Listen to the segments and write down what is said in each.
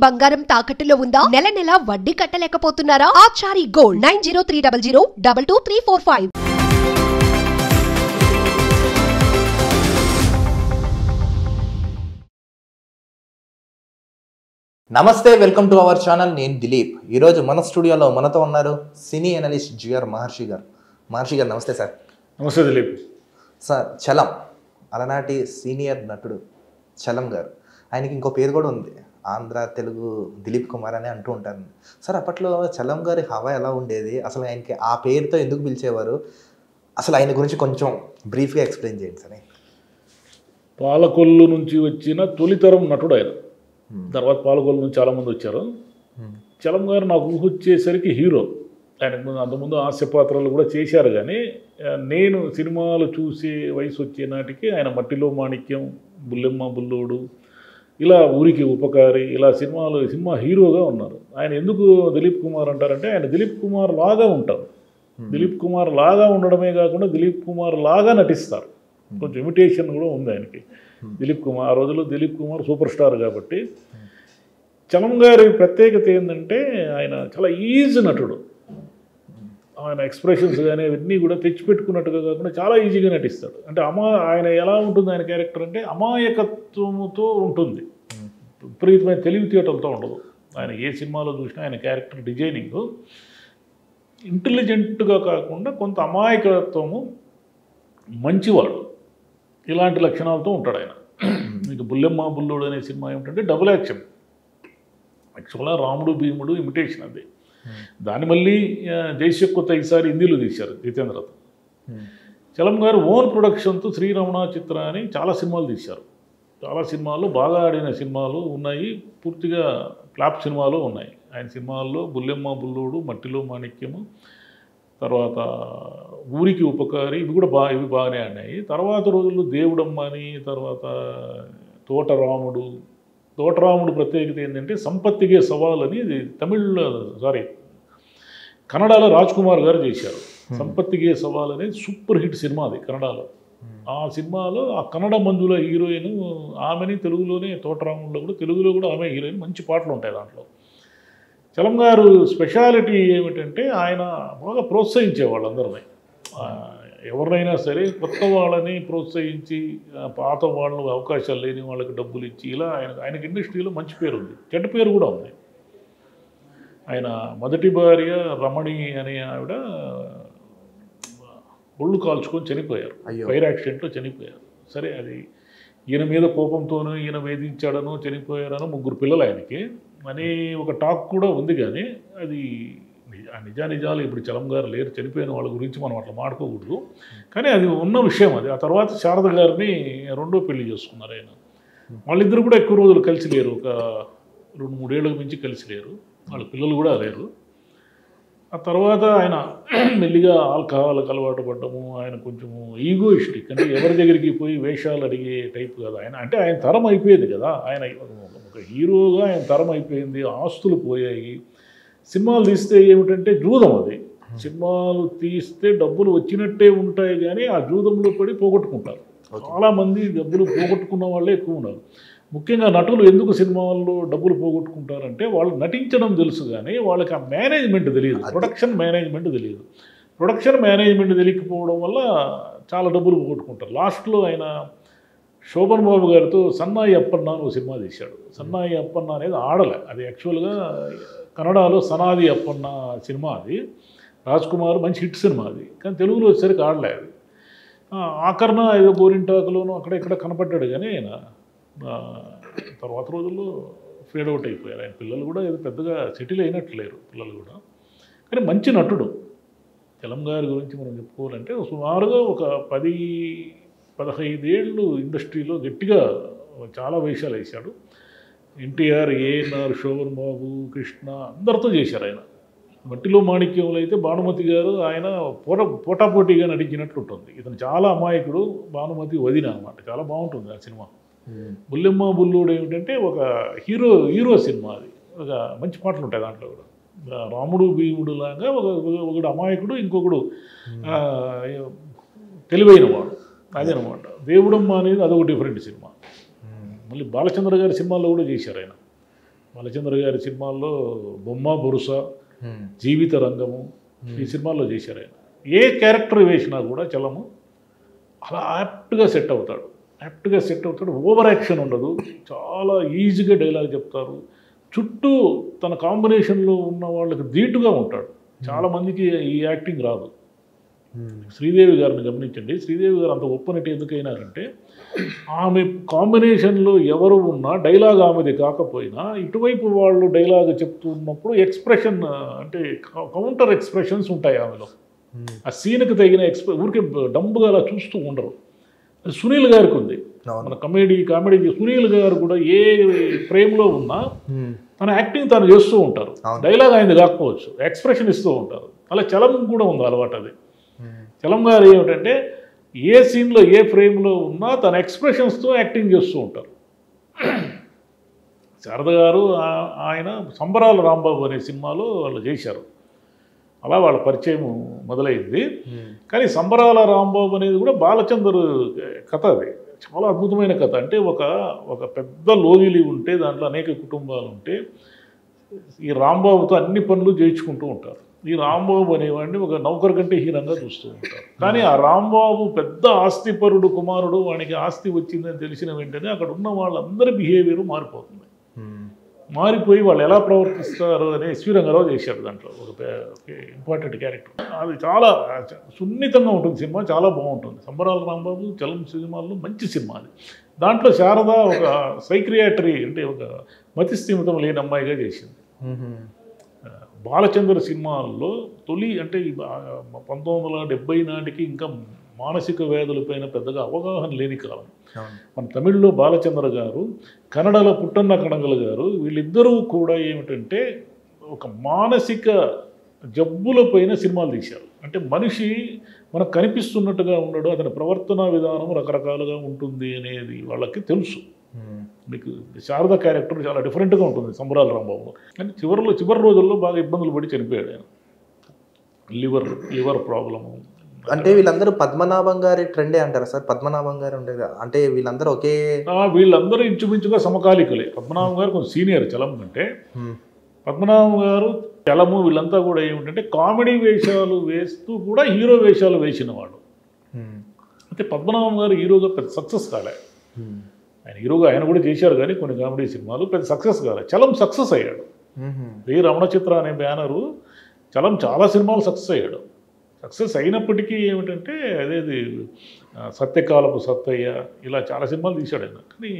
బంగారం తాకట్టులో ఉందా? నెల నెల వడ్డీ కట్టలేకపోతున్నారా? ఆచారి గోల్డ్ 9030022345. నమస్తే, వెల్కమ్ టు అవర్ ఛానల్. నేను దిలీప్. ఈరోజు మన స్టూడియోలో మనతో ఉన్నారు సినీ అనలిస్ట్ జిఆర్ మహర్షి గారు. మహర్షి గారు నమస్తే సార్. నమస్తే దిలీప్. సార్, చలం అలనాటి సీనియర్ నటుడు చలం గారు. ఆయనకి ఇంకో పేరు కూడా ఉంది, ఆంధ్ర తెలుగు దిలీప్ కుమార్ అని అంటూ ఉంటారు. సార్, అప్పట్లో చలం గారి హవా ఎలా ఉండేది? అసలు ఆయనకి ఆ పేరుతో ఎందుకు పిలిచేవారు? అసలు ఆయన గురించి కొంచెం బ్రీఫ్గా ఎక్స్ప్లెయిన్ చేయండి సార్. పాలకొల్లు నుంచి వచ్చిన తొలితరం నటుడు ఆయన. తర్వాత పాలకొల్లు నుంచి చాలామంది వచ్చారు. చలం గారు నాకు ఊహొచ్చేసరికి హీరో. ఆయనకు అంతకుముందు హాస్య పాత్రలు కూడా చేశారు, కానీ నేను సినిమాలు చూసే వయసు వచ్చే నాటికి ఆయన మట్టిలో మాణిక్యం, బుల్లెమ్మ బుల్లోడు, ఇలా ఊరికి ఉపకారి, ఇలా సినిమా హీరోగా ఉన్నారు. ఆయన ఎందుకు దిలీప్ కుమార్ అంటారంటే ఆయన దిలీప్ కుమార్ లాగా ఉంటారు. దిలీప్ కుమార్ లాగా ఉండడమే కాకుండా దిలీప్ కుమార్ లాగా నటిస్తారు. కొంచెం ఇమిటేషన్ కూడా ఉంది ఆయనకి. దిలీప్ కుమార్ ఆ రోజుల్లో దిలీప్ కుమార్ సూపర్ స్టార్ కాబట్టి. చలం గారి ప్రత్యేకత ఏంటంటే ఆయన చాలా ఈజీ నటుడు. ఆయన ఎక్స్ప్రెషన్స్ కానీ అవన్నీ కూడా తెచ్చిపెట్టుకున్నట్టుగా కాకుండా చాలా ఈజీగా నటిస్తాడు. అంటే ఆయన ఎలా ఉంటుంది ఆయన క్యారెక్టర్ అంటే అమాయకత్వంతో ఉంటుంది, విపరీతమైన తెలివితేటలతో ఉండదు. ఆయన ఏ సినిమాలో చూసినా ఆయన క్యారెక్టర్ డిజైనింగ్ ఇంటెలిజెంట్గా కాకుండా కొంత అమాయకత్వము, మంచివాడు, ఇలాంటి లక్షణాలతో ఉంటాడు ఆయన. మీకు బుల్లెమ్మ బుల్లోడు అనే సినిమా ఏమిటంటే డబుల్ యాక్షన్. యాక్చువల్గా రాముడు భీముడు ఇమిటేషన్ అది. దాన్ని మళ్ళీ దేశకొత్త ఈసారి హిందీలో తీశారు జితేంద్రతో. చలం గారు ఓన్ ప్రొడక్షన్తో శ్రీరమణ చిత్ర అని చాలా సినిమాలు తీశారు. చాలా సినిమాలు బాగా ఆడిన సినిమాలు ఉన్నాయి, పూర్తిగా ఫ్లాప్ సినిమాలు ఉన్నాయి ఆయన సినిమాల్లో. బుల్లెమ్మ బుల్లోడు, మట్టిలో మాణిక్యము, తర్వాత ఊరికి ఉపకారి, ఇవి కూడా ఇవి బాగానే ఆడినాయి. తర్వాత రోజుల్లో దేవుడమ్మ అని, తర్వాత తోటరాముడు ప్రత్యేకత ఏంటంటే సంపత్తికే సవాల్ అని, ఇది కన్నడలో రాజ్ కుమార్ గారు చేశారు. సంపత్తికే సవాల్ అనేది సూపర్ హిట్ సినిమా అది కన్నడలో. ఆ సినిమాలో ఆ కన్నడ మంజుల హీరోయిన్ ఆమెని తెలుగులోనే, తోటరాముడిలో కూడా తెలుగులో కూడా ఆమె హీరోయిన్. మంచి పాటలు ఉంటాయి దాంట్లో. చలం గారు స్పెషాలిటీ ఏమిటంటే ఆయన బాగా ప్రోత్సహించేవాళ్ళు అందరినీ. ఎవరినైనా సరే కొత్త వాళ్ళని ప్రోత్సహించి, పాత వాళ్ళు అవకాశాలు లేని వాళ్ళకి డబ్బులు ఇచ్చి, ఇలా ఆయనకి ఇండస్ట్రీలో మంచి పేరు ఉంది, చెడ్డ పేరు కూడా ఉంది. ఆయన మొదటి భార్య రమణి అనే ఆవిడ ఒళ్ళు కాల్చుకొని చనిపోయారు, ఫైర్ యాక్సిడెంట్లో చనిపోయారు. సరే, అది ఈయన మీద కోపంతోనూ, ఈయన వేధించాడనో చనిపోయారనో, 3 పిల్లలు ఆయనకి అని ఒక టాక్ కూడా ఉంది. కానీ అది నిజాలు ఇప్పుడు చలం గారు లేరు, చనిపోయిన వాళ్ళ గురించి మనం అట్లా మాట్లాడకూడదు. కానీ అది ఉన్న విషయం అది. ఆ తర్వాత శారద గారిని 2వ పెళ్లి చేసుకున్నారు ఆయన. వాళ్ళిద్దరు కూడా ఎక్కువ రోజులు కలిసి లేరు, ఒక 2-3 ఏళ్ళకు మించి కలిసి లేరు. వాళ్ళ పిల్లలు కూడా లేరు. ఆ తర్వాత ఆయన మెల్లిగా ఆల్కహాల్కి అలవాటు పడ్డము. ఆయన కొంచెము ఈగోయిస్టిక్, అంటే ఎవరి దగ్గరికి పోయి వేషాలు అడిగే టైప్ కదా ఆయన. అంటే ఆయన తరం అయిపోయేది కదా, ఆయన ఒక హీరోగా ఆయన తరం అయిపోయింది. ఆస్తులు పోయాయి. సినిమాలు తీస్తే ఏమిటంటే జూదం అది. సినిమాలు తీస్తే డబ్బులు వచ్చినట్టే ఉంటాయి, కానీ ఆ జూదంలో పడి పోగొట్టుకుంటారు. చాలామంది డబ్బులు పోగొట్టుకున్న వాళ్ళే ఎక్కువ ఉన్నారు. ముఖ్యంగా నటులు ఎందుకు సినిమాల్లో డబ్బులు పోగొట్టుకుంటారంటే వాళ్ళు నటించడం తెలుసు, కానీ వాళ్ళకి ఆ మేనేజ్మెంట్ తెలియదు, ప్రొడక్షన్ మేనేజ్మెంట్ తెలియదు. ప్రొడక్షన్ మేనేజ్మెంట్ తెలియకపోవడం వల్ల చాలా డబ్బులు పోగొట్టుకుంటారు. లాస్ట్లో ఆయన శోభన్ బాబు గారితో సన్నాయి అప్పన్న అని ఒక సినిమా తీశాడు. సన్నాయి అప్పన్న అనేది ఆడలే, అది యాక్చువల్గా కన్నడలో సనాది అప్పన్న సినిమా. అది రాజ్ కుమార్ మంచి హిట్ సినిమా అది, కానీ తెలుగులో వచ్చేసరికి ఆడలే అది. ఆకరణ ఏదో గోరింటాకులోనూ అక్కడ ఇక్కడ కనపడ్డాడు, కానీ ఆయన తర్వాత రోజుల్లో ఫేడ్ అవుట్ అయిపోయారు. ఆయన పిల్లలు కూడా ఏదో పెద్దగా సెటిల్ అయినట్లేరు పిల్లలు కూడా. కానీ మంచి నటుడు. చలం గారి గురించి మనం చెప్పుకోవాలంటే సుమారుగా ఒక 10-15 ఏళ్ళు ఇండస్ట్రీలో గట్టిగా చాలా వేషాలు వేశాడు. ఎన్టీఆర్, ఏఎన్ఆర్, శోభన్ బాబు, కృష్ణ అందరితో చేశారు ఆయన. మట్టిలో మాణిక్యంలో అయితే భానుమతి గారు ఆయన పోటాపోటీగా నటించినట్లు ఉంటుంది. ఇతను చాలా అమాయకుడు, భానుమతి వదిన అనమాట. చాలా బాగుంటుంది ఆ సినిమా. బుల్లెమ్మ బుల్లోడు ఏమిటంటే ఒక హీరో సినిమా అది. ఒక మంచి పాటలు ఉంటాయి దాంట్లో కూడా. రాముడు భీముడు లాగా ఒకడు అమాయకుడు, ఇంకొకడు తెలివైన వాడు, అదేనమాట. దేవుడమ్మ అనేది అదొక డిఫరెంట్ సినిమా. మళ్ళీ బాలచంద్ర గారి సినిమాల్లో కూడా చేశారు ఆయన. బాలచంద్ర గారి సినిమాల్లో బొమ్మ బొరుస, జీవిత రంగము ఈ సినిమాల్లో చేశారు ఆయన. ఏ క్యారెక్టర్ వేసినా కూడా చలము అలా యాప్ట్గా సెట్ అవుతాడు. ఓవర్ యాక్షన్ ఉండదు, చాలా ఈజీగా డైలాగ్ చెప్తారు. చుట్టూ తన కాంబినేషన్లో ఉన్న వాళ్ళకి ధీటుగా ఉంటాడు. చాలామందికి ఈ యాక్టింగ్ రాదు. శ్రీదేవి గారిని గమనించండి. శ్రీదేవి గారు అంత ఒప్పనటి ఎందుకైనారంటే ఆమె కాంబినేషన్లో ఎవరు ఉన్నా డైలాగ్ ఆమెది కాకపోయినా ఇటువైపు వాళ్ళు డైలాగ్ చెప్తున్నప్పుడు ఎక్స్ప్రెషన్ అంటే కౌంటర్ ఎక్స్ప్రెషన్స్ ఉంటాయి ఆమెలో. ఆ సీన్కి తగిన ఊరికే డంబుగా అలా చూస్తూ ఉండరు. సునీల్ గారికి ఉంది. మన కామెడీ సునీల్ గారు కూడా ఏ ఫ్రేమ్లో ఉన్నా తన యాక్టింగ్ తాను చేస్తూ ఉంటారు. డైలాగ్ ఆయనది కాకపోవచ్చు, ఎక్స్ప్రెషన్ ఇస్తూ ఉంటారు. అలా చలం కూడా ఉంది అలవాటు. అది చలం గారు ఏమిటంటే ఏ సీన్లో ఏ ఫ్రేమ్లో ఉన్నా తన ఎక్స్ప్రెషన్స్తో యాక్టింగ్ చేస్తూ ఉంటారు. శారద గారు ఆయన సంబరాల రాంబాబు అనే సినిమాలో వాళ్ళు చేశారు. అలా వాళ్ళ పరిచయం మొదలైంది. కానీ సంబరాల రాంబాబు అనేది కూడా బాలచందర్ కథ. అది చాలా అద్భుతమైన కథ. అంటే ఒక పెద్ద లోగిలి ఉంటే దాంట్లో అనేక కుటుంబాలు ఉంటే ఈ రాంబాబుతో అన్ని పనులు చేయించుకుంటూ ఉంటారు. ఈ రాంబాబు అనేవాడిని ఒక నౌకర్ కంటే హీనంగా చూస్తూ ఉంటారు. కానీ ఆ రాంబాబు పెద్ద ఆస్తిపరుడు కుమారుడు, వానికి ఆస్తి వచ్చిందని తెలిసిన వెంటనే అక్కడ ఉన్న వాళ్ళందరి బిహేవియర్ మారిపోతుంది. మారిపోయి వాళ్ళు ఎలా ప్రవర్తిస్తారు అని ఎస్వి రంగారావు చేశారు. దాంట్లో ఒక ఇంపార్టెంట్ క్యారెక్టర్. అది చాలా సున్నితంగా ఉంటుంది సినిమా, చాలా బాగుంటుంది. సంబరాల రాంబాబు చలం సినిమాల్లో మంచి సినిమా అది. దాంట్లో శారద ఒక సైక్రియాట్రీ అంటే ఒక మతిస్థిమితం లేని అమ్మాయిగా చేసింది. బాలచంద్ర సినిమాల్లో తొలి అంటే 1970 నాటికి ఇంకా మానసిక వ్యాధులపైన పెద్దగా అవగాహన లేని కాలం. మన తమిళ్లో బాలచంద్ర గారు, కన్నడలో పుట్టన్న కణగల గారు, వీళ్ళిద్దరూ కూడా ఏమిటంటే ఒక మానసిక జబ్బులపైన సినిమాలు తీశారు. అంటే మనిషి మనకు కనిపిస్తున్నట్టుగా ఉండడు, అతని ప్రవర్తన విధానం రకరకాలుగా ఉంటుంది అనేది వాళ్ళకి తెలుసు. మీకు శారద క్యారెక్టర్ చాలా డిఫరెంట్గా ఉంటుంది సంబరాల రాంబాబు. కానీ చివరి రోజుల్లో బాగా ఇబ్బందులు పడి చనిపోయాడు ఆయన. Liver problem. అంటే వీళ్ళందరూ పద్మనాభం గారి ట్రెండే అంటారా సార్? పద్మనాభం గారు ఉండేది అంటే వీళ్ళందరూ ఒకే వీళ్ళందరూ ఇంచుమించుగా సమకాలికలే. పద్మనాభం గారు కొంచెం సీనియర్ చలం కంటే. పద్మనాభం గారు చలము వీళ్ళంతా కూడా ఏమిటంటే కామెడీ వేషాలు వేస్తూ కూడా హీరో వేషాలు వేసిన వాళ్ళు. అంటే పద్మనాభం గారు హీరోగా పెద్ద సక్సెస్ కాలే. ఆయన హీరోగా ఆయన కూడా చేశారు కానీ కొన్ని కామెడీ సినిమాలు పెద్ద సక్సెస్ కాలే. చలం సక్సెస్ అయ్యాడు. రమణ చిత్ర అనే బ్యానరు చలం చాలా సినిమాలు సక్సెస్ అయ్యాడు. సక్సెస్ అయినప్పటికీ ఏమిటంటే అదేది సత్యకాలపు సత్తయ్య ఇలా చాలా సినిమాలు తీశాడు ఆయన. కానీ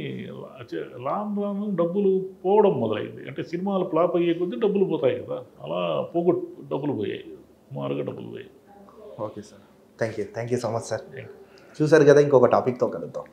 రాను డబ్బులు పోవడం మొదలైంది. అంటే సినిమాలు ఫ్లాప్ అయ్యే కొద్దీ డబ్బులు పోతాయి కదా, అలా డబ్బులు పోయాయి, సుమారుగా డబ్బులు పోయాయి. Okay sir, thank you so much sir. చూసారు కదా, ఇంకొక టాపిక్తో కలుద్దాం.